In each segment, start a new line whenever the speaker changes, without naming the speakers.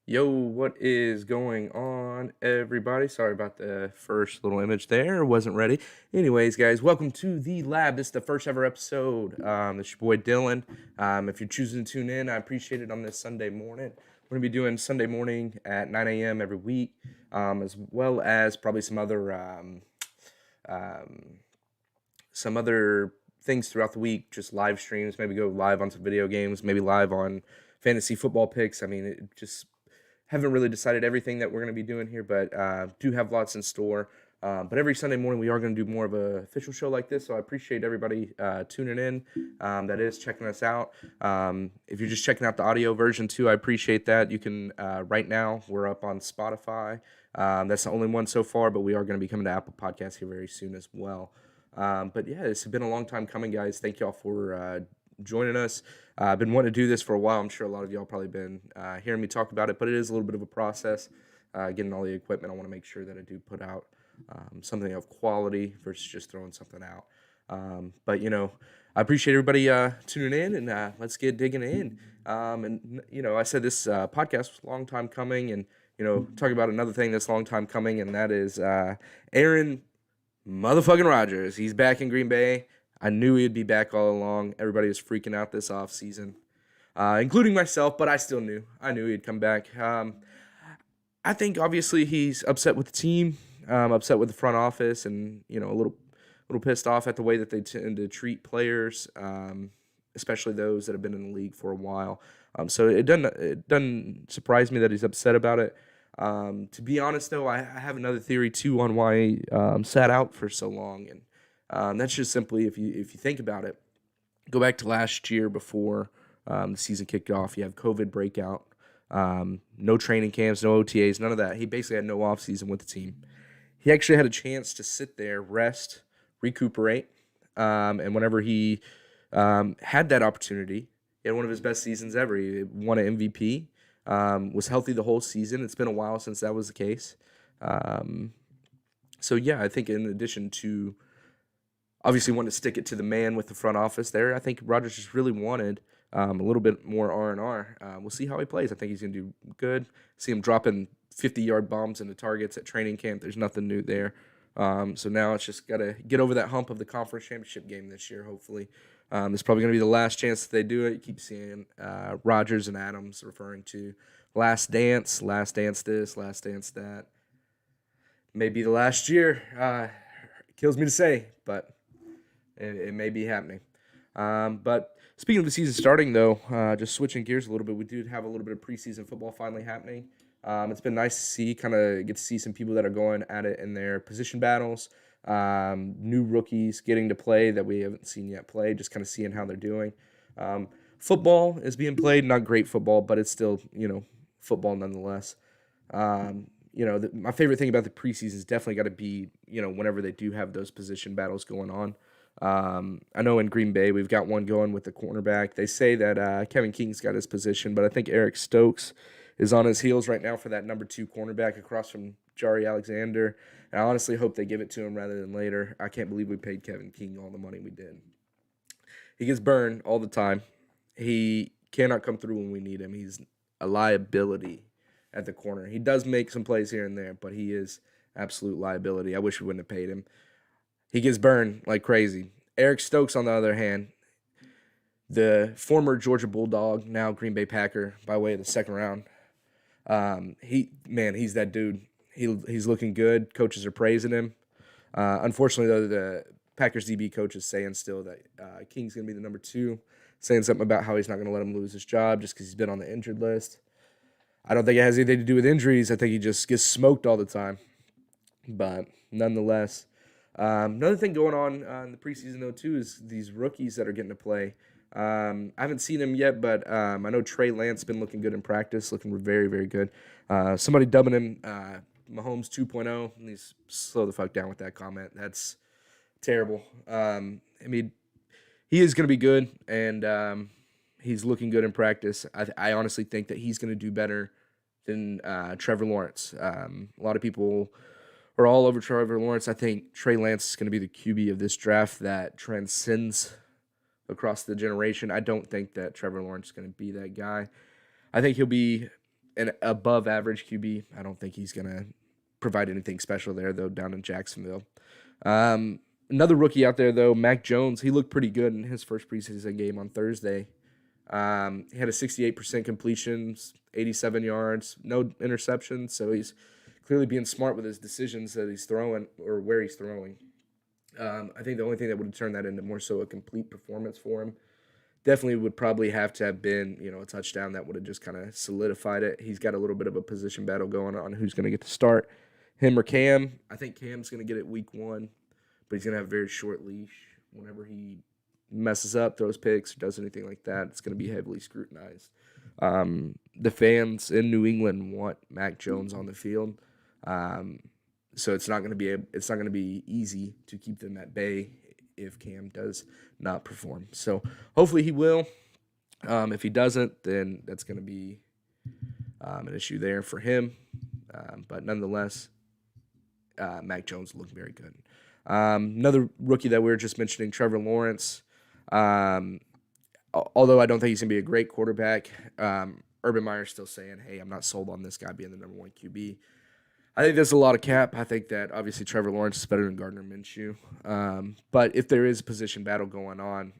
Yo, what is going on, everybody? Sorry about the first little image there. Wasn't ready. Anyways, guys, welcome to the lab. This is the first ever episode. This is your boy Dylan. If you're choosing to tune in, I appreciate it on this Sunday morning. We're going to be doing Sunday morning at 9 a.m. every week, as well as probably um, some other things throughout the week, just live streams, maybe go live on some video games, maybe live on fantasy football picks. I mean, it just haven't really decided everything that we're going to be doing here, but do have lots in store. But every Sunday morning, we are going to do more of an official show like this. So I appreciate everybody tuning in, that is checking us out. If you're just checking out the audio version too, I appreciate that. You can, right now, we're up on Spotify. That's the only one so far, but we are going to be coming to Apple Podcasts here very soon as well. But yeah, it's been a long time coming, guys. Thank y'all for joining us. I've been wanting to do this for a while. I'm sure a lot of y'all probably been hearing me talk about it, but it is a little bit of a process. Getting all the equipment, I want to make sure that I do put out something of quality versus just throwing something out. But I appreciate everybody tuning in, and let's get digging in. I said this podcast was a long time coming, and talking about another thing that's a long time coming, and that is Aaron motherfucking Rodgers. He's back in Green Bay. I knew he'd be back all along. Everybody was freaking out this offseason, including myself, but I still knew. I knew he'd come back. I think obviously he's upset with the team, upset with the front office, and a little pissed off at the way that they tend to treat players, especially those that have been in the league for a while. So it doesn't surprise me that he's upset about it. To be honest, though, I have another theory too on why he sat out for so long, and that's just simply if you think about it, go back to last year before the season kicked off. You have COVID breakout, no training camps, no OTAs, none of that. He basically had no offseason with the team. He actually had a chance to sit there, rest, recuperate, and whenever he had that opportunity, he had one of his best seasons ever. He won an MVP, was healthy the whole season. It's been a while since that was the case. Um, so yeah, I think in addition to obviously wanting to stick it to the man with the front office there, I think Rodgers just really wanted a little bit more R&R. We'll see how he plays. I think he's going to do good. See him dropping 50-yard bombs into targets at training camp. There's nothing new there. So now it's just got to get over that hump of the conference championship game this year, hopefully. It's probably going to be the last chance that they do it. You keep seeing Rodgers and Adams referring to last dance this, last dance that. Maybe the last year. Kills me to say, but it may be happening. But speaking of the season starting, though, just switching gears a little bit, we do have a little bit of preseason football finally happening. It's been nice to see, kind of get to see some people that are going at it in their position battles. New rookies getting to play that we haven't seen yet play, just kind of seeing how they're doing. Football is being played, not great football, but it's still, football nonetheless. My favorite thing about the preseason is definitely got to be, whenever they do have those position battles going on. I know in Green Bay we've got one going with the cornerback. They say that Kevin King's got his position, but I think Eric Stokes is on his heels right now for that number 2 cornerback across from Jari Alexander. And I honestly hope they give it to him rather than later. I can't believe we paid Kevin King all the money we did. He gets burned all the time. He cannot come through when we need him. He's a liability at the corner. He does make some plays here and there, but he is absolute liability. I wish we wouldn't have paid him. He gets burned like crazy. Eric Stokes, on the other hand, the former Georgia Bulldog, now Green Bay Packer, by way of the second round. He's that dude. He's looking good. Coaches are praising him. Unfortunately, though, the Packers DB coach is saying still that King's going to be the number 2, saying something about how he's not going to let him lose his job just because he's been on the injured list. I don't think it has anything to do with injuries. I think he just gets smoked all the time. But nonetheless, another thing going on in the preseason, though, too, is these rookies that are getting to play. I haven't seen him yet, but I know Trey Lance has been looking good in practice, looking very, very good. Somebody dubbing him Mahomes 2.0. Please slow the fuck down with that comment. That's terrible. He is going to be good, and he's looking good in practice. I honestly think that he's going to do better than Trevor Lawrence. A lot of people are all over Trevor Lawrence. I think Trey Lance is going to be the QB of this draft that transcends across the generation. I don't think that Trevor Lawrence is going to be that guy. I think he'll be an above average QB. I don't think he's going to provide anything special there, though, down in Jacksonville. Another rookie out there, though, Mack Jones, he looked pretty good in his first preseason game on Thursday. He had a 68% completions, 87 yards, no interceptions, so he's clearly being smart with his decisions that he's throwing or where he's throwing. I think the only thing that would have turned that into more so a complete performance for him definitely would probably have to have been, a touchdown that would have just kind of solidified it. He's got a little bit of a position battle going on who's going to get to start, him or Cam. I think Cam's going to get it week 1, but he's going to have a very short leash. Whenever he messes up, throws picks, or does anything like that, it's going to be heavily scrutinized. The fans in New England want Mack Jones on the field, so it's not going to be easy to keep them at bay if Cam does not perform. So hopefully he will. If he doesn't, then that's going to be an issue there for him. But nonetheless, Mack Jones looked very good. Another rookie that we were just mentioning, Trevor Lawrence. Although I don't think he's going to be a great quarterback, Urban Meyer's still saying, hey, I'm not sold on this guy being the number 1 QB. I think there's a lot of cap. I think that obviously Trevor Lawrence is better than Gardner Minshew. But if there is a position battle going on,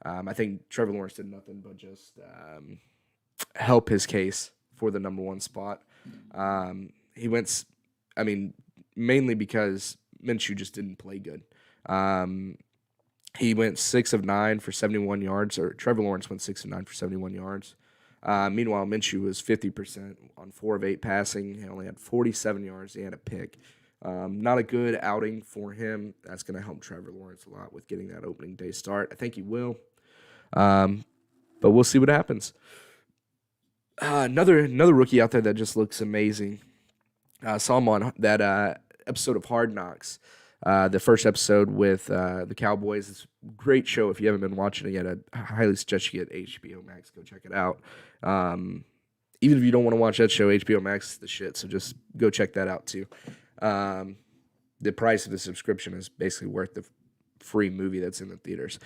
I think Trevor Lawrence did nothing but just help his case for the number 1 spot. He went, mainly because Minshew just didn't play good. He went 6 of 9 for 71 yards, or Trevor Lawrence went 6 of 9 for 71 yards. Meanwhile, Minshew was 50% on 4 of 8 passing. He only had 47 yards. He had a pick. Not a good outing for him. That's going to help Trevor Lawrence a lot with getting that opening day start. I think he will. But we'll see what happens. Another rookie out there that just looks amazing. Saw him on that episode of Hard Knocks. The first episode with the Cowboys. It's a great show. If you haven't been watching it yet, I highly suggest you get HBO Max. Go check it out. Even if you don't want to watch that show, HBO Max is the shit, so just go check that out too. The price of the subscription is basically worth the free movie that's in the theaters.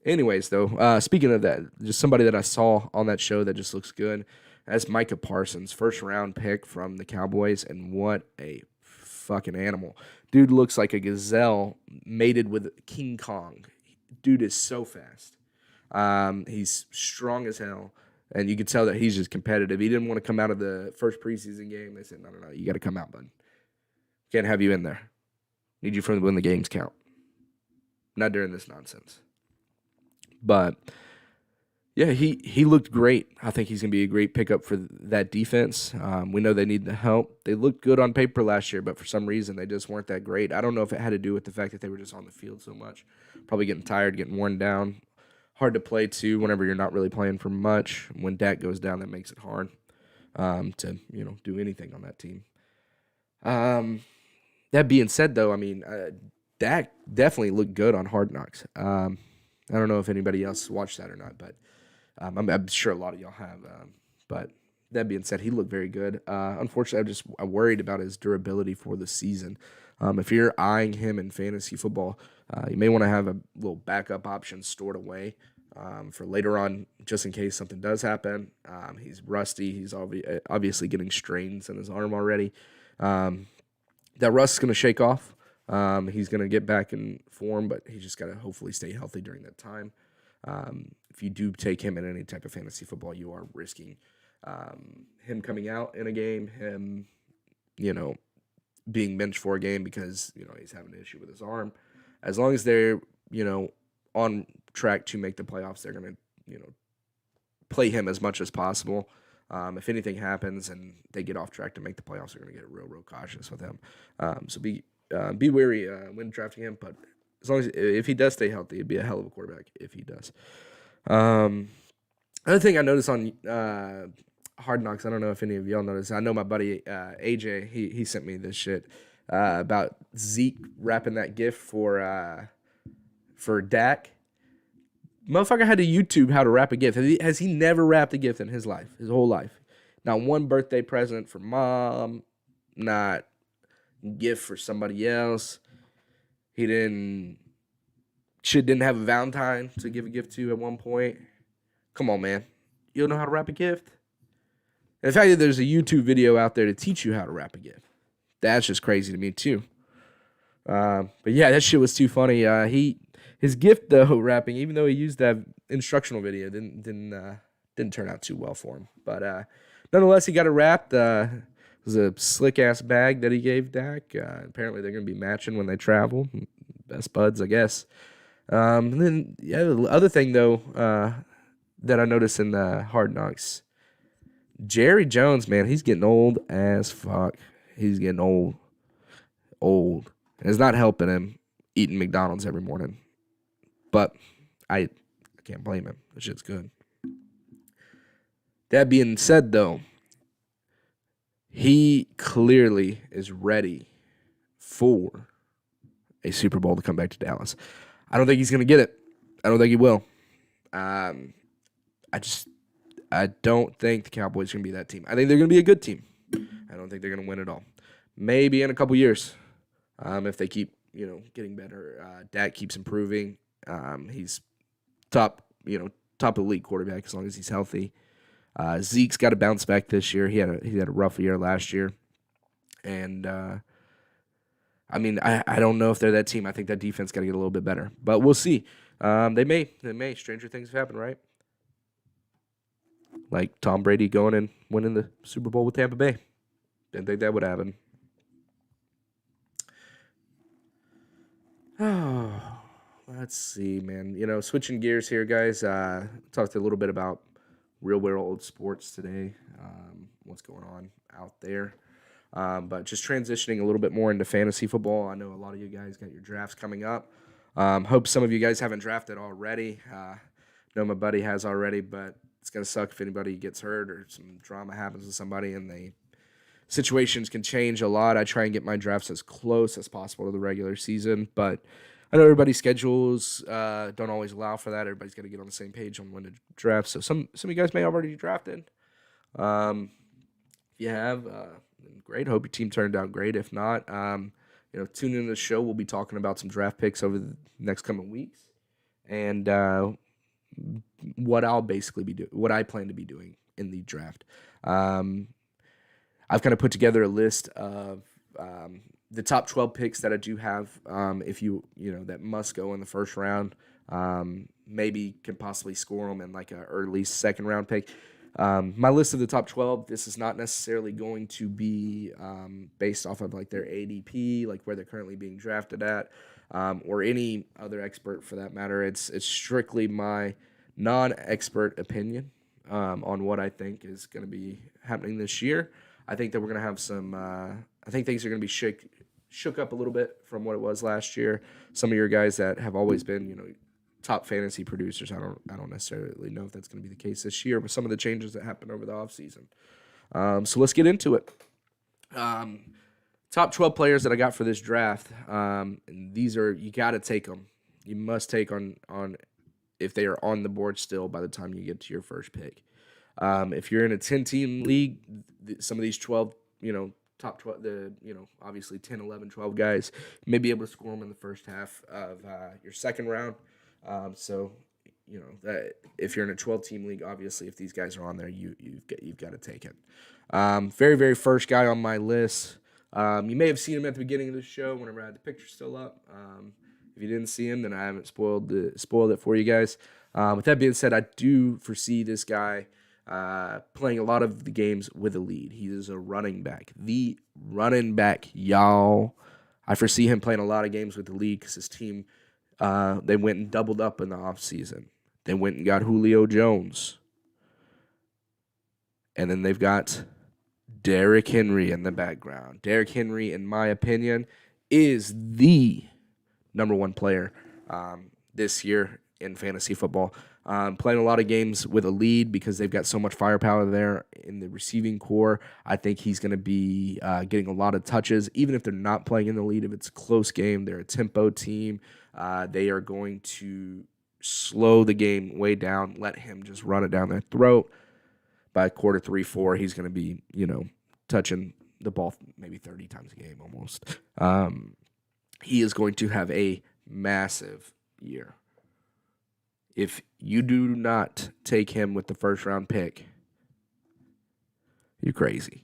Anyways, though, speaking of that, just somebody that I saw on that show that just looks good, that's Micah Parsons, first-round pick from the Cowboys, and what a fucking animal. Dude looks like a gazelle mated with King Kong. Dude is so fast. He's strong as hell, and you can tell that he's just competitive. He didn't want to come out of the first preseason game. They said, no, you got to come out, bud. Can't have you in there. Need you from when the games count. Not during this nonsense. But, yeah, he looked great. I think he's going to be a great pickup for that defense. We know they need the help. They looked good on paper last year, but for some reason they just weren't that great. I don't know if it had to do with the fact that they were just on the field so much. Probably getting tired, getting worn down. Hard to play, too, whenever you're not really playing for much. When Dak goes down, that makes it hard to, do anything on that team. That being said, though, Dak definitely looked good on Hard Knocks. I don't know if anybody else watched that or not, but I'm sure a lot of y'all have. But that being said, he looked very good. Unfortunately, I'm worried about his durability for the season. If you're eyeing him in fantasy football, you may want to have a little backup option stored away for later on, just in case something does happen. He's rusty. He's obviously getting strains in his arm already. That rust is going to shake off. He's going to get back in form, but he's just got to hopefully stay healthy during that time. If you do take him in any type of fantasy football, you are risking him coming out in a game, him, being benched for a game because, he's having an issue with his arm. As long as they're, on track to make the playoffs, they're going to, play him as much as possible. If anything happens and they get off track to make the playoffs, they're going to get real cautious with him. So be wary when drafting him, but as long as if he does stay healthy, it'd be a hell of a quarterback if he does. Another thing I noticed on Hard Knocks, I don't know if any of y'all noticed. I know my buddy AJ, he sent me this shit about Zeke rapping that GIF for Dak. Motherfucker had to YouTube how to rap a GIF. Has he never rapped a GIF in his life, his whole life? Not one birthday present for mom, not gift for somebody else. He didn't have a Valentine to give a gift to at one point. Come on, man. You don't know how to rap a gift? And the fact that there's a YouTube video out there to teach you how to rap again, that's just crazy to me too. But yeah, that shit was too funny. His gift though, rapping, even though he used that instructional video, didn't turn out too well for him. But nonetheless, he got it wrapped. It was a slick ass bag that he gave Dak. Apparently, they're gonna be matching when they travel. Best buds, I guess. And then yeah, the other thing though that I noticed in the Hard Knocks, Jerry Jones, man, he's getting old as fuck. He's getting old. And it's not helping him eating McDonald's every morning. But I can't blame him. The shit's good. That being said, though, he clearly is ready for a Super Bowl to come back to Dallas. I don't think he's going to get it. I don't think he will. I don't think the Cowboys are going to be that team. I think they're going to be a good team. I don't think they're going to win it all. Maybe in a couple years, if they keep, getting better. Dak keeps improving. He's top of the league quarterback as long as he's healthy. Zeke's got to bounce back this year. He had a rough year last year, and I don't know if they're that team. I think that defense got to get a little bit better, but we'll see. They may. Stranger things have happened, right? Like Tom Brady going and winning the Super Bowl with Tampa Bay. Didn't think that would happen. Oh, let's see, man. Switching gears here, guys. Talked a little bit about real world sports today. What's going on out there. But just transitioning a little bit more into fantasy football. I know a lot of you guys got your drafts coming up. Hope some of you guys haven't drafted already. Know my buddy has already, but it's going to suck if anybody gets hurt or some drama happens with somebody and situations can change a lot. I try and get my drafts as close as possible to the regular season, but I know everybody's schedules don't always allow for that. Everybody's got to get on the same page on when to draft. So some of you guys may have already drafted. If you have, great. Hope your team turned out great. If not, tune in to the show. We'll be talking about some draft picks over the next coming weeks, and what I'll basically be doing, what I plan to be doing in the draft. I've kind of put together a list of the top 12 picks that I do have. If that must go in the first round, maybe can possibly score them in like an early second round pick. My list of the top 12, this is not necessarily going to be based off of like their ADP, like where they're currently being drafted at, or any other expert for that matter. It's strictly my non-expert opinion on what I think is going to be happening this year. I think that we're going to have some I think things are going to be shook up a little bit from what it was last year. Some of your guys that have always been, top fantasy producers, I don't necessarily know if that's going to be the case this year, but some of the changes that happened over the offseason. So let's get into it. Top 12 players that I got for this draft. And these are, you got to take them. You must take on if they are on the board still by the time you get to your first pick. If you're in a 10-team league, some of these 12, top 12, obviously 10, 11, 12 guys may be able to score them in the first half of your second round. So that if you're in a 12-team league, obviously if these guys are on there, you've got to take it. Very, very first guy on my list. You may have seen him at the beginning of the show whenever I had the picture still up. If you didn't see him, then I haven't spoiled it for you guys. With that being said, I do foresee this guy playing a lot of the games with a lead. He is a running back. The running back, y'all. I foresee him playing a lot of games with the lead because his team, they went and doubled up in the offseason. They went and got Julio Jones. And then they've got Derrick Henry in the background. Derrick Henry, in my opinion, is the number one player this year in fantasy football. Playing a lot of games with a lead because they've got so much firepower there in the receiving core. I think he's going to be getting a lot of touches, even if they're not playing in the lead. If it's a close game, they're a tempo team. They are going to slow the game way down, let him just run it down their throat. By quarter 3, 4, he's going to be, touching the ball maybe 30 times a game almost. He is going to have a massive year. If you do not take him with the first round pick, You're crazy.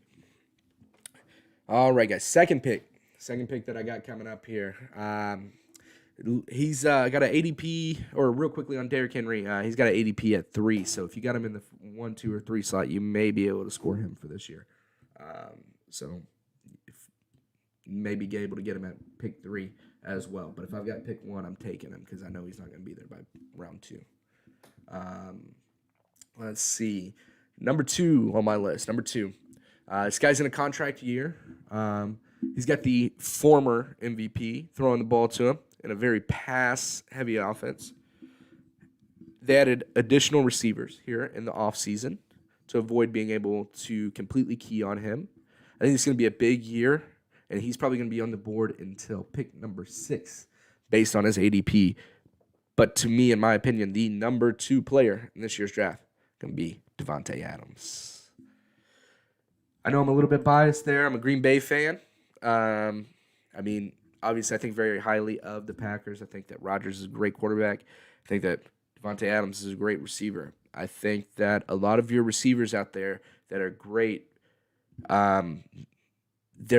All right, guys. Second pick. Second pick that I got coming up here. He's got an ADP, or real quickly on Derrick Henry, he's got an ADP at 3. So if you got him in the 1, 2, or 3 slot, you may be able to score him for this year. So maybe able to get him at pick 3 as well. But if I've got pick 1, I'm taking him because I know he's not going to be there by round 2. Let's see. Number 2 on my list. Number 2. This guy's in a contract year. He's got the former MVP throwing the ball to him in a very pass-heavy offense. They added additional receivers here in the offseason to avoid being able to completely key on him. I think it's going to be a big year, and he's probably going to be on the board until pick number 6 based on his ADP. But to me, in my opinion, the number 2 player in this year's draft is going to be Davante Adams. I know I'm a little bit biased there. I'm a Green Bay fan. Obviously, I think very highly of the Packers. I think that Rodgers is a great quarterback. I think that Davante Adams is a great receiver. I think that a lot of your receivers out there that are great, they're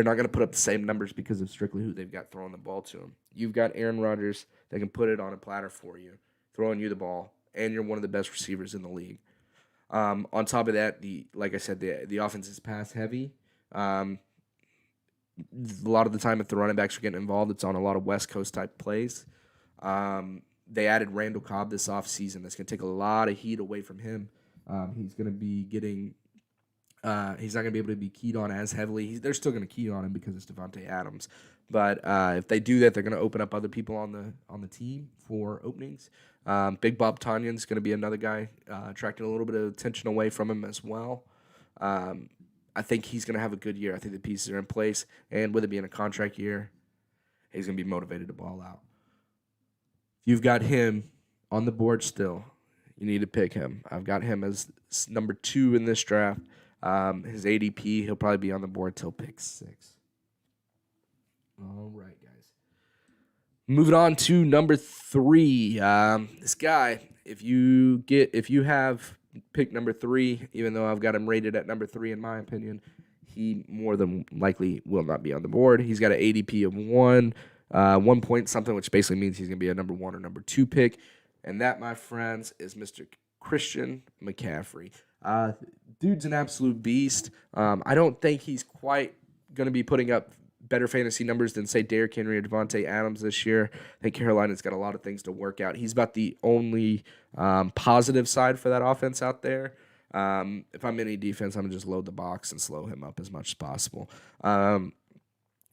not going to put up the same numbers because of strictly who they've got throwing the ball to them. You've got Aaron Rodgers that can put it on a platter for you, throwing you the ball, and you're one of the best receivers in the league. On top of that, like I said, the offense is pass heavy. A lot of the time, if the running backs are getting involved, it's on a lot of West Coast type plays. They added Randall Cobb this offseason. That's going to take a lot of heat away from him. He's going to be getting. He's not going to be able to be keyed on as heavily. They're still going to key on him because it's Davante Adams. But if they do that, they're going to open up other people on the team for openings. Big Bob Tonyan's going to be another guy, attracting a little bit of attention away from him as well. I think he's going to have a good year. I think the pieces are in place, and with it being a contract year, he's going to be motivated to ball out. If you've got him on the board still, you need to pick him. I've got him as number 2 in this draft. His ADP, he'll probably be on the board till pick 6. All right, guys. Moving on to number 3. This guy, if you have pick number 3, even though I've got him rated at number 3 in my opinion, he more than likely will not be on the board. He's got an ADP of 1 point something, which basically means he's going to be a number 1 or number 2 pick. And that, my friends, is Mr. Christian McCaffrey. Dude's an absolute beast. I don't think he's quite going to be putting up better fantasy numbers than, say, Derrick Henry or Davante Adams this year. I think Carolina's got a lot of things to work out. He's about the only positive side for that offense out there. If I'm any defense, I'm going to just load the box and slow him up as much as possible.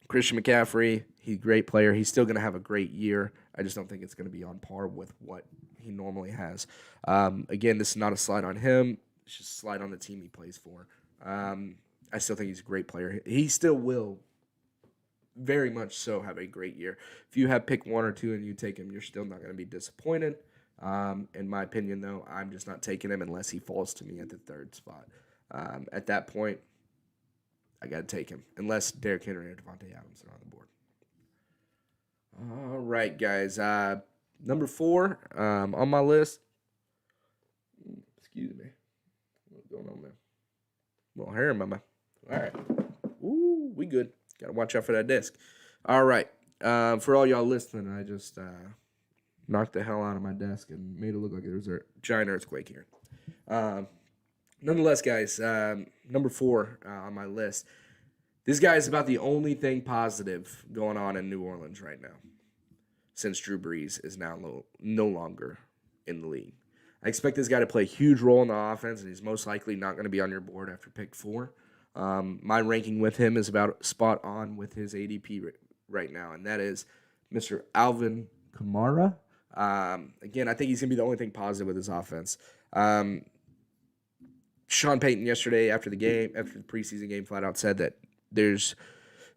Christian McCaffrey, he's a great player. He's still going to have a great year. I just don't think it's going to be on par with what he normally has. Again, this is not a slide on him. It's just a slide on the team he plays for. I still think he's a great player. He still will very much so have a great year. If you have pick 1 or 2 and you take him, you're still not going to be disappointed. In my opinion, though, I'm just not taking him unless he falls to me at the 3rd spot. At that point, I got to take him, unless Derrick Henry or Davante Adams are on the board. All right, guys. Number 4 on my list. Excuse me. What's going on there? Well, hair in my mouth. All right. Ooh, we good. Got to watch out for that disc. All right. For all y'all listening, I just knocked the hell out of my desk and made it look like there was a giant earthquake here. Nonetheless, guys, number 4 on my list. This guy is about the only thing positive going on in New Orleans right now, since Drew Brees is now no longer in the league. I expect this guy to play a huge role in the offense, and he's most likely not going to be on your board after pick 4. My ranking with him is about spot on with his ADP right now, and that is Mr. Alvin Kamara. Again, I think he's going to be the only thing positive with his offense. Sean Payton yesterday after the preseason game, flat out said that there's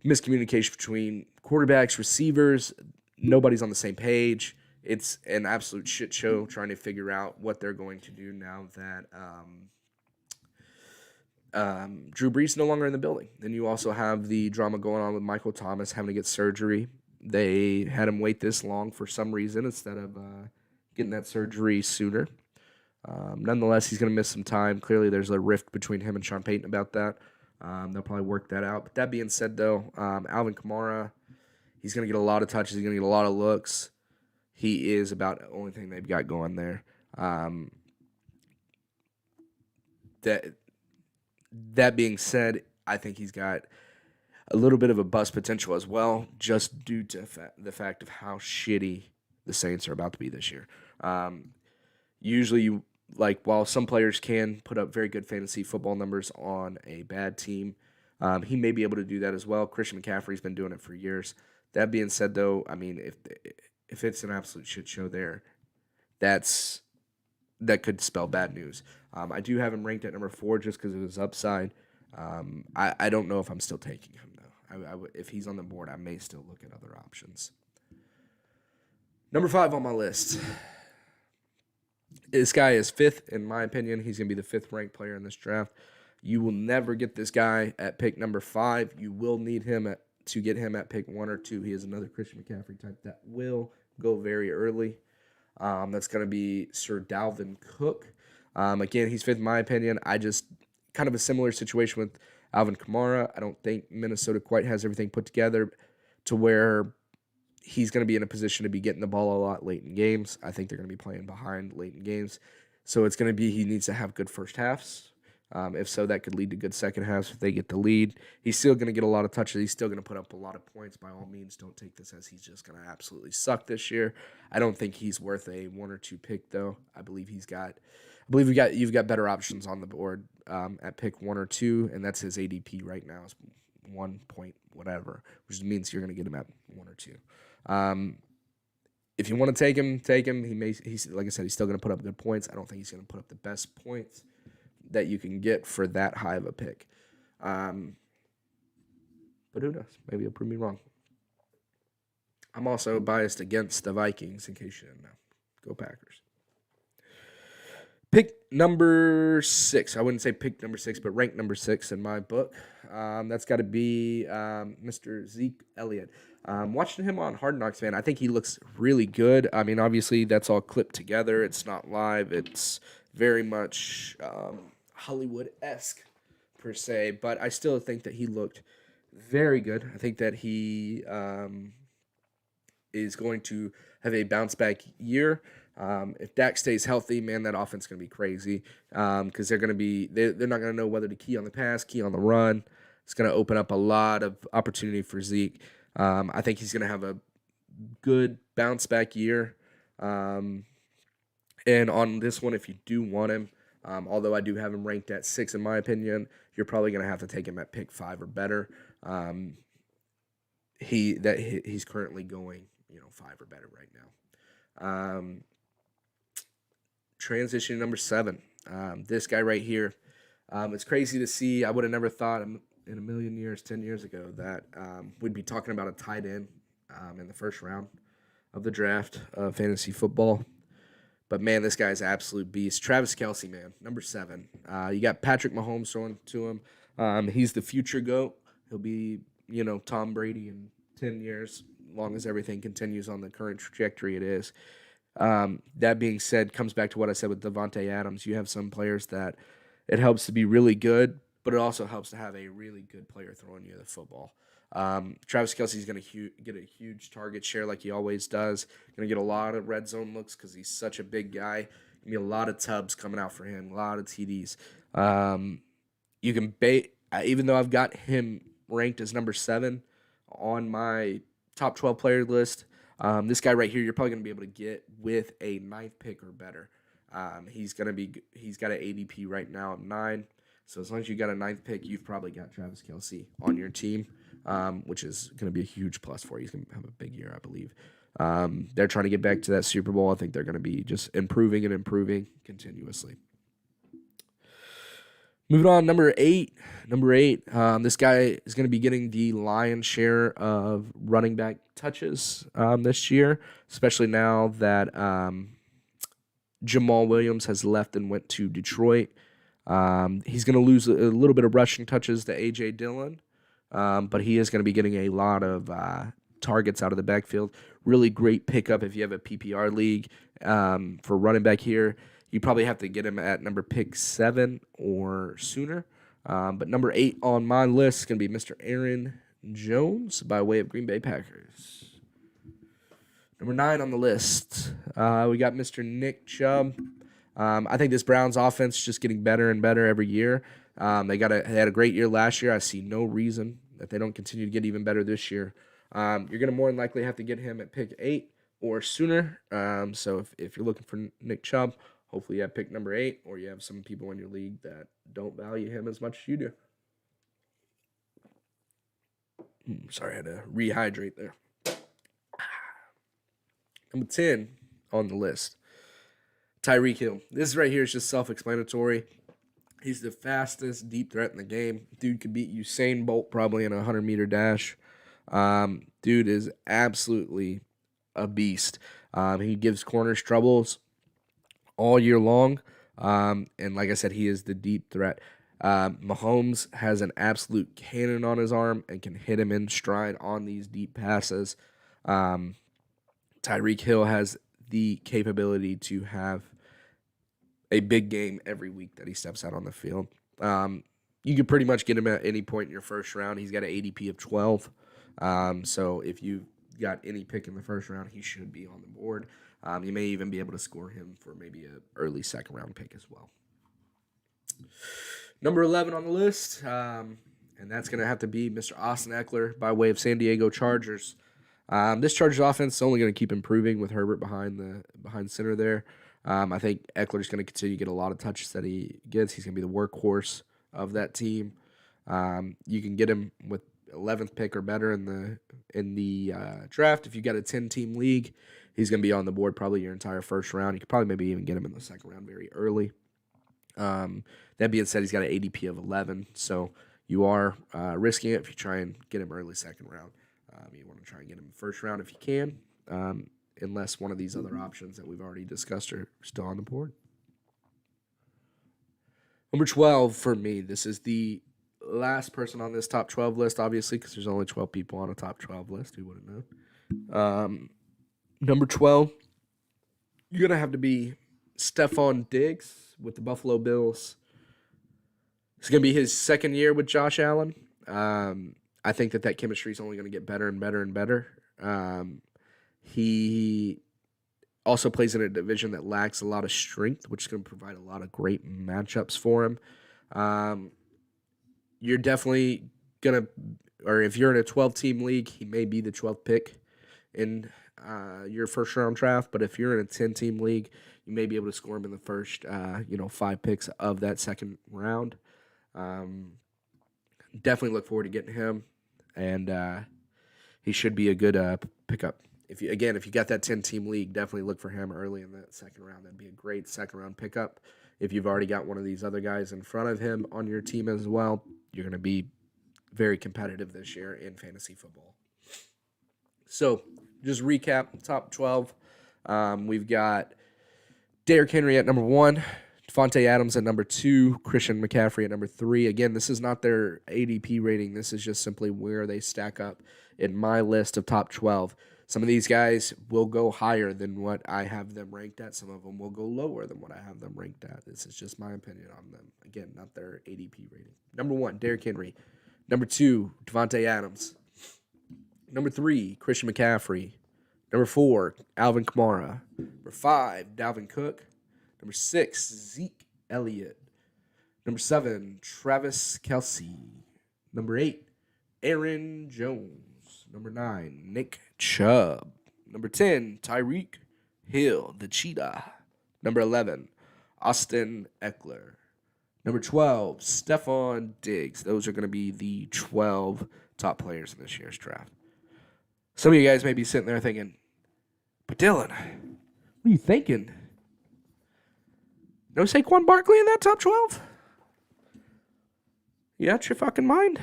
miscommunication between quarterbacks, receivers. Nobody's on the same page. It's an absolute shit show trying to figure out what they're going to do now that Drew Brees is no longer in the building. Then you also have the drama going on with Michael Thomas having to get surgery. They had him wait this long for some reason instead of getting that surgery sooner. Nonetheless, he's going to miss some time. Clearly, there's a rift between him and Sean Payton about that. They'll probably work that out. But that being said, though, Alvin Kamara, he's going to get a lot of touches. He's going to get a lot of looks. He is about the only thing they've got going there. That being said, I think he's got a little bit of a bust potential as well, just due to the fact of how shitty the Saints are about to be this year. Usually, while some players can put up very good fantasy football numbers on a bad team, he may be able to do that as well. Christian McCaffrey's been doing it for years. That being said, though, I mean, if it's an absolute shit show there, that could spell bad news. I do have him ranked at number 4 just because of his upside. I don't know if I'm still taking him, though. If he's on the board, I may still look at other options. Number 5 on my list. This guy is 5th, in my opinion. He's going to be the 5th ranked player in this draft. You will never get this guy at pick number 5. You will need him to get him at pick 1 or 2. He is another Christian McCaffrey type that will go very early. That's going to be Sir Dalvin Cook. Again, he's 5th in my opinion. I just kind of a similar situation with Alvin Kamara. I don't think Minnesota quite has everything put together to where he's going to be in a position to be getting the ball a lot late in games. I think they're going to be playing behind late in games. So it's going to be he needs to have good first halves. If so, that could lead to good second halves if they get the lead. He's still going to get a lot of touches. He's still going to put up a lot of points. By all means, don't take this as he's just going to absolutely suck this year. I don't think he's worth a 1 or 2 pick, though. I believe you've got better options on the board at pick 1 or 2, and that's his ADP right now is 1 point whatever, which means you're going to get him at 1 or 2. If you want to take him. He's like I said, he's still going to put up good points. I don't think he's going to put up the best points that you can get for that high of a pick. But who knows? Maybe he'll prove me wrong. I'm also biased against the Vikings, in case you didn't know. Go Packers. Pick number 6. I wouldn't say pick number 6, but ranked number 6 in my book. That's got to be Mr. Zeke Elliott. Watching him on Hard Knocks, man, I think he looks really good. I mean, obviously, that's all clipped together. It's not live. It's very much Hollywood-esque, per se. But I still think that he looked very good. I think that he is going to have a bounce-back year. If Dak stays healthy, man, that offense is going to be crazy because they're not going to know whether to key on the pass, key on the run. It's going to open up a lot of opportunity for Zeke. I think he's going to have a good bounce-back year. And on this one, if you do want him, although I do have him ranked at 6 in my opinion, you're probably going to have to take him at pick 5 or better. He's currently going 5 or better right now. Transition number 7. This guy right here. It's crazy to see. I would have never thought in a million years, 10 years ago, that we'd be talking about a tight end in the first round of the draft of fantasy football. But, man, this guy's an absolute beast. Travis Kelce, man, number 7. You got Patrick Mahomes throwing to him. He's the future GOAT. He'll be, Tom Brady in 10 years, as long as everything continues on the current trajectory it is. That being said, comes back to what I said with Devontae Adams. You have some players that it helps to be really good, but it also helps to have a really good player throwing you the football. Travis Kelce's going to get a huge target share like he always does. Going to get a lot of red zone looks because he's such a big guy. Going to be a lot of tubs coming out for him, a lot of TDs. You can even though I've got him ranked as number 7 on my top 12 player list, this guy right here, you're probably going to be able to get with a 9th pick or better. He's got an ADP right now of 9. So as long as you got a 9th pick, you've probably got Travis Kelce on your team, which is going to be a huge plus for you. He's going to have a big year, I believe. They're trying to get back to that Super Bowl. I think they're going to be just improving and improving continuously. Moving on, number 8. This guy is going to be getting the lion's share of running back touches this year, especially now that Jamal Williams has left and went to Detroit. He's going to lose a little bit of rushing touches to A.J. Dillon, but he is going to be getting a lot of targets out of the backfield. Really great pickup if you have a PPR league for running back here. You probably have to get him at number pick 7 or sooner. But number 8 on my list is going to be Mr. Aaron Jones by way of Green Bay Packers. Number 9 on the list, we got Mr. Nick Chubb. I think this Browns offense is just getting better and better every year. They had a great year last year. I see no reason that they don't continue to get even better this year. You're going to more than likely have to get him at pick 8 or sooner. So if you're looking for Nick Chubb, hopefully you have pick number 8, or you have some people in your league that don't value him as much as you do. Sorry, I had to rehydrate there. Number 10 on the list, Tyreek Hill. This right here is just self-explanatory. He's the fastest deep threat in the game. Dude could beat Usain Bolt probably in a 100-meter dash. Dude is absolutely a beast. He gives corners troubles all year long. And like I said, he is the deep threat. Mahomes has an absolute cannon on his arm and can hit him in stride on these deep passes. Tyreek Hill has the capability to have a big game every week that he steps out on the field. You could pretty much get him at any point in your first round. He's got an ADP of 12. So if you got any pick in the first round, he should be on the board. You may even be able to score him for maybe an early second-round pick as well. Number 11 on the list, and that's going to have to be Mr. Austin Eckler by way of San Diego Chargers. This Chargers offense is only going to keep improving with Herbert behind center there. I think Eckler's going to continue to get a lot of touches that he gets. He's going to be the workhorse of that team. You can get him with 11th pick or better in the draft. If you got a 10-team league, he's going to be on the board probably your entire first round. You could probably maybe even get him in the second round very early. That being said, he's got an ADP of 11, so you are risking it if you try and get him early second round. You want to try and get him first round if you can, unless one of these other options that we've already discussed are still on the board. Number 12 for me, this is the last person on this top 12 list, obviously, because there's only 12 people on a top 12 list. Who wouldn't know? Number 12, you're going to have to be Stefan Dix with the Buffalo Bills. It's going to be his second year with Josh Allen. I think that chemistry is only going to get better and better and better. He also plays in a division that lacks a lot of strength, which is going to provide a lot of great matchups for him. You're definitely going to, or if you're in a 12-team league, he may be the 12th pick in your first-round draft. But if you're in a 10-team league, you may be able to score him in the first, 5 picks of that second round. Definitely look forward to getting him, and he should be a good pickup. If you got that 10-team league, definitely look for him early in that second round. That'd be a great second-round pickup. If you've already got one of these other guys in front of him on your team as well, you're going to be very competitive this year in fantasy football. So, just recap, top 12. We've got Derrick Henry at number 1, Devontae Adams at number 2, Christian McCaffrey at number 3. Again, this is not their ADP rating. This is just simply where they stack up in my list of top 12. Some of these guys will go higher than what I have them ranked at. Some of them will go lower than what I have them ranked at. This is just my opinion on them. Again, not their ADP rating. Number 1, Derrick Henry. Number 2, Devontae Adams. Number 3, Christian McCaffrey. Number 4, Alvin Kamara. Number 5, Dalvin Cook. Number 6, Zeke Elliott. Number 7, Travis Kelce. Number 8, Aaron Jones. Number 9, Nick Chubb. Number 10, Tyreek Hill, the Cheetah. Number 11, Austin Eckler. Number 12, Stefan Dix. Those are going to be the 12 top players in this year's draft. Some of you guys may be sitting there thinking, but Dylan, what are you thinking? No Saquon Barkley in that top 12? You out your fucking mind?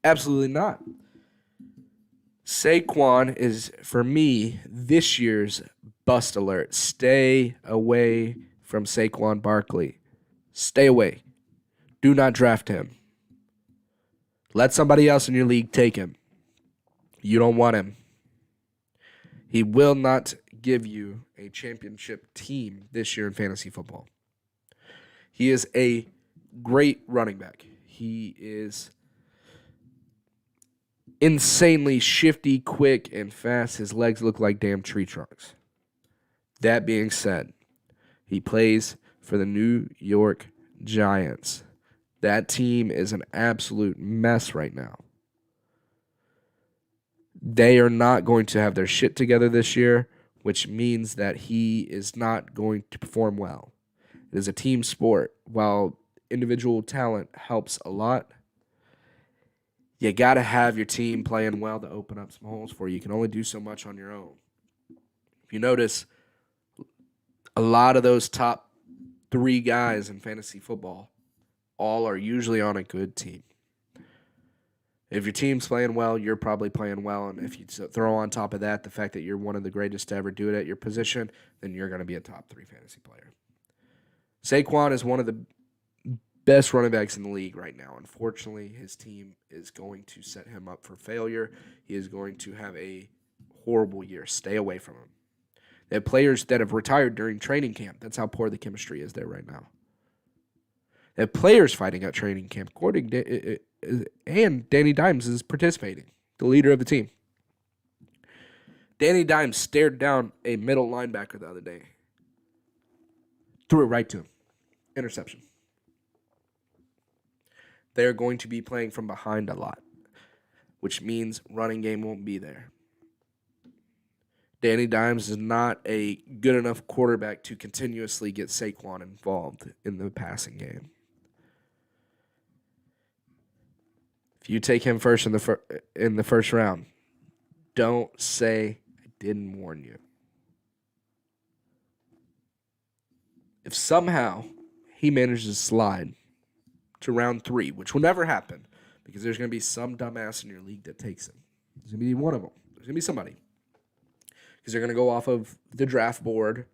Absolutely not. Saquon is, for me, this year's bust alert. Stay away from Saquon Barkley. Stay away. Do not draft him. Let somebody else in your league take him. You don't want him. He will not give you a championship team this year in fantasy football. He is a great running back. He is insanely shifty, quick, and fast. His legs look like damn tree trunks. That being said, he plays for the New York Giants. That team is an absolute mess right now. They are not going to have their shit together this year, which means that he is not going to perform well. It is a team sport. While individual talent helps a lot, you got to have your team playing well to open up some holes for you. You can only do so much on your own. If you notice, a lot of those top 3 guys in fantasy football all are usually on a good team. If your team's playing well, you're probably playing well. And if you throw on top of that the fact that you're one of the greatest to ever do it at your position, then you're going to be a top 3 fantasy player. Saquon is one of the best running backs in the league right now. Unfortunately, his team is going to set him up for failure. He is going to have a horrible year. Stay away from him. They have players that have retired during training camp. That's how poor the chemistry is there right now. They have players fighting at training camp. And Danny Dimes is participating, the leader of the team. Danny Dimes stared down a middle linebacker the other day. Threw it right to him. Interception. They're going to be playing from behind a lot, which means running game won't be there. Danny Dimes is not a good enough quarterback to continuously get Saquon involved in the passing game. If you take him first in the first round, don't say I didn't warn you. If somehow he manages to slide to round 3, which will never happen because there's going to be some dumbass in your league that takes him. There's going to be one of them. There's going to be somebody. Because they're going to go off of the draft board,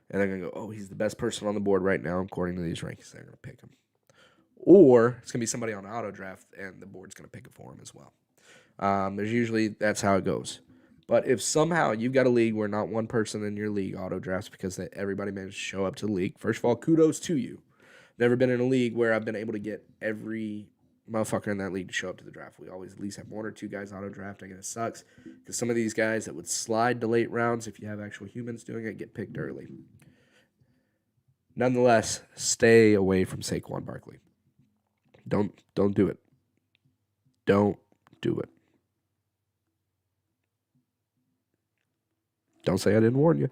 and they're going to go, oh, he's the best person on the board right now according to these rankings. They're going to pick him. Or it's going to be somebody on auto draft, and the board's going to pick it for him as well. That's how it goes. But if somehow you've got a league where not one person in your league auto drafts because everybody managed to show up to the league, first of all, kudos to you. Never been in a league where I've been able to get every motherfucker in that league to show up to the draft. We always at least have 1 or 2 guys auto drafting, and it sucks because some of these guys that would slide to late rounds, if you have actual humans doing it, get picked early. Nonetheless, stay away from Saquon Barkley. Don't do it. Don't do it. Don't say I didn't warn you.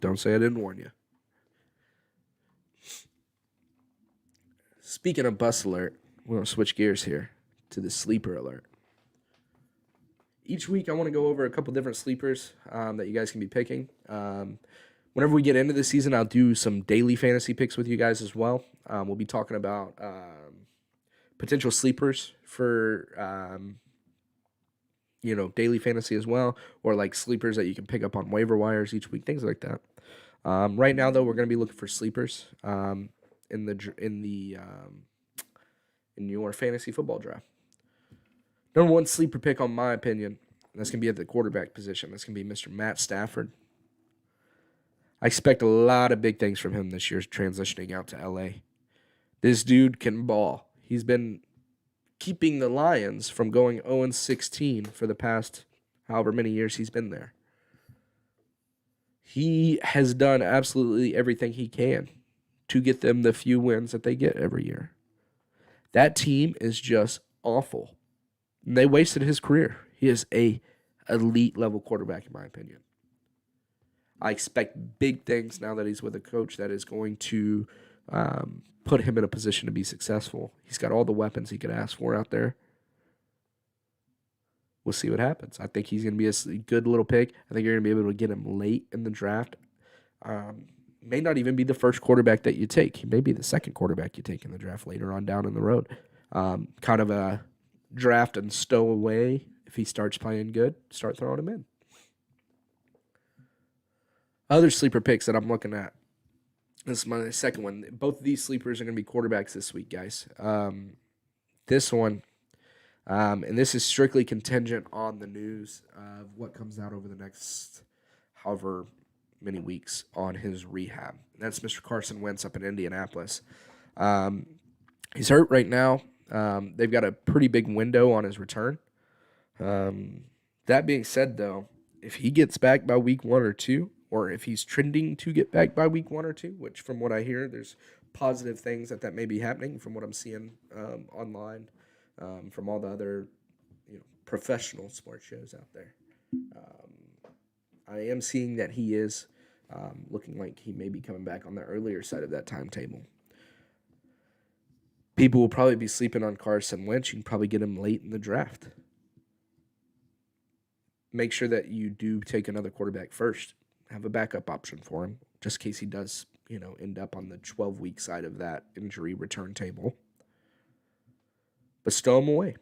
Don't say I didn't warn you. Speaking of bust alert, we're going to switch gears here to the sleeper alert. Each week I want to go over a couple different sleepers that you guys can be picking. Whenever we get into the season, I'll do some daily fantasy picks with you guys as well. We'll be talking about potential sleepers for daily fantasy as well, or like sleepers that you can pick up on waiver wires each week, things like that. Right now, though, we're going to be looking for sleepers in your fantasy football draft. Number 1 sleeper pick, on my opinion, that's going to be at the quarterback position. That's going to be Mr. Matt Stafford. I expect a lot of big things from him this year, transitioning out to LA. This dude can ball. He's been keeping the Lions from going 0-16 for the past however many years he's been there. He has done absolutely everything he can to get them the few wins that they get every year. That team is just awful. And they wasted his career. He is a elite level quarterback, in my opinion. I expect big things now that he's with a coach that is going to put him in a position to be successful. He's got all the weapons he could ask for out there. We'll see what happens. I think he's going to be a good little pick. I think you're going to be able to get him late in the draft. May not even be the first quarterback that you take. He may be the second quarterback you take in the draft later on down in the road. Kind of a draft and stow away. If he starts playing good, start throwing him in. Other sleeper picks that I'm looking at. This is my second one. Both of these sleepers are going to be quarterbacks this week, guys. This one, and this is strictly contingent on the news of what comes out over the next however many weeks on his rehab. And that's Mr. Carson Wentz up in Indianapolis. He's hurt right now. They've got a pretty big window on his return. That being said, though, if he gets back by week 1 or 2, or if he's trending to get back by week 1 or 2, which from what I hear, there's positive things that may be happening from what I'm seeing online, from all the other professional sports shows out there. I am seeing that he is looking like he may be coming back on the earlier side of that timetable. People will probably be sleeping on Carson Wentz. You can probably get him late in the draft. Make sure that you do take another quarterback first. Have a backup option for him, just in case he does, end up on the 12-week side of that injury return table. But stow him away.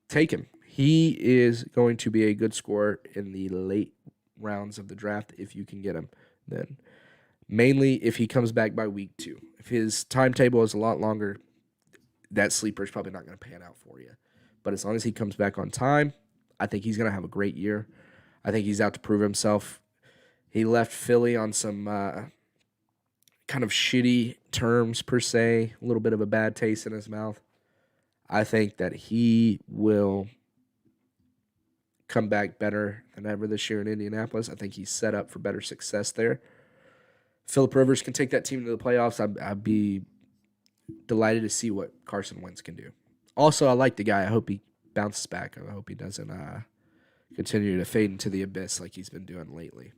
Take him. He is going to be a good scorer in the late rounds of the draft if you can get him then. Mainly if he comes back by week 2. If his timetable is a lot longer, that sleeper is probably not going to pan out for you. But as long as he comes back on time, I think he's going to have a great year. I think he's out to prove himself. He left Philly on some kind of shitty terms, per se, a little bit of a bad taste in his mouth. I think that he will come back better than ever this year in Indianapolis. I think he's set up for better success there. Phillip Rivers can take that team to the playoffs. I'd be delighted to see what Carson Wentz can do. Also, I like the guy. I hope he bounces back. I hope he doesn't continue to fade into the abyss like he's been doing lately.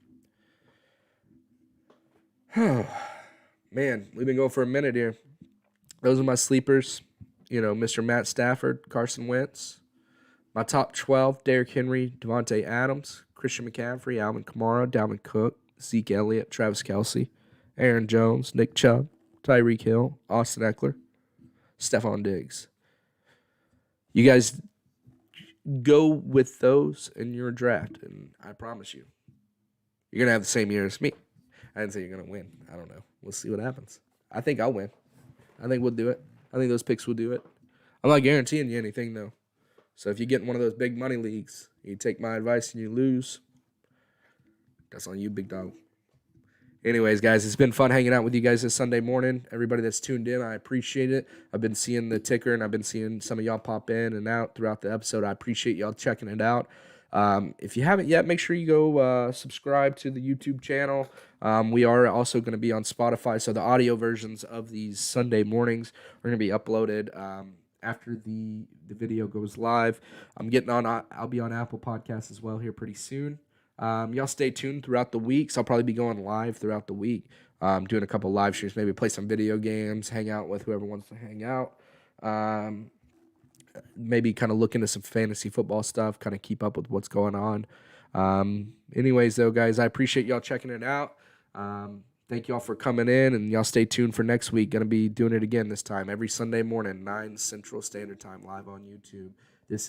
Man, we've been going for a minute here. Those are my sleepers. Mr. Matt Stafford, Carson Wentz. My top 12, Derrick Henry, Devontae Adams, Christian McCaffrey, Alvin Kamara, Dalvin Cook, Zeke Elliott, Travis Kelce, Aaron Jones, Nick Chubb, Tyreek Hill, Austin Eckler, Stefan Diggs. You guys go with those in your draft, and I promise you, you're going to have the same year as me. I didn't say you're going to win. I don't know. We'll see what happens. I think I'll win. I think we'll do it. I think those picks will do it. I'm not guaranteeing you anything, though. So if you get in one of those big money leagues, you take my advice and you lose, that's on you, big dog. Anyways, guys, it's been fun hanging out with you guys this Sunday morning. Everybody that's tuned in, I appreciate it. I've been seeing the ticker, and I've been seeing some of y'all pop in and out throughout the episode. I appreciate y'all checking it out. If you haven't yet, make sure you go subscribe to the YouTube channel. We are also going to be on Spotify, so the audio versions of these Sunday mornings are going to be uploaded after the video goes live. I'll be on Apple Podcasts as well here pretty soon. Y'all stay tuned throughout the week. So I'll probably be going live throughout the week, doing a couple live streams, maybe play some video games, hang out with whoever wants to hang out. Maybe kind of look into some fantasy football stuff, kind of keep up with what's going on. Anyways, though, guys, I appreciate y'all checking it out. Thank y'all for coming in, and y'all stay tuned for next week. Going to be doing it again this time, every Sunday morning, 9 Central Standard Time, live on YouTube.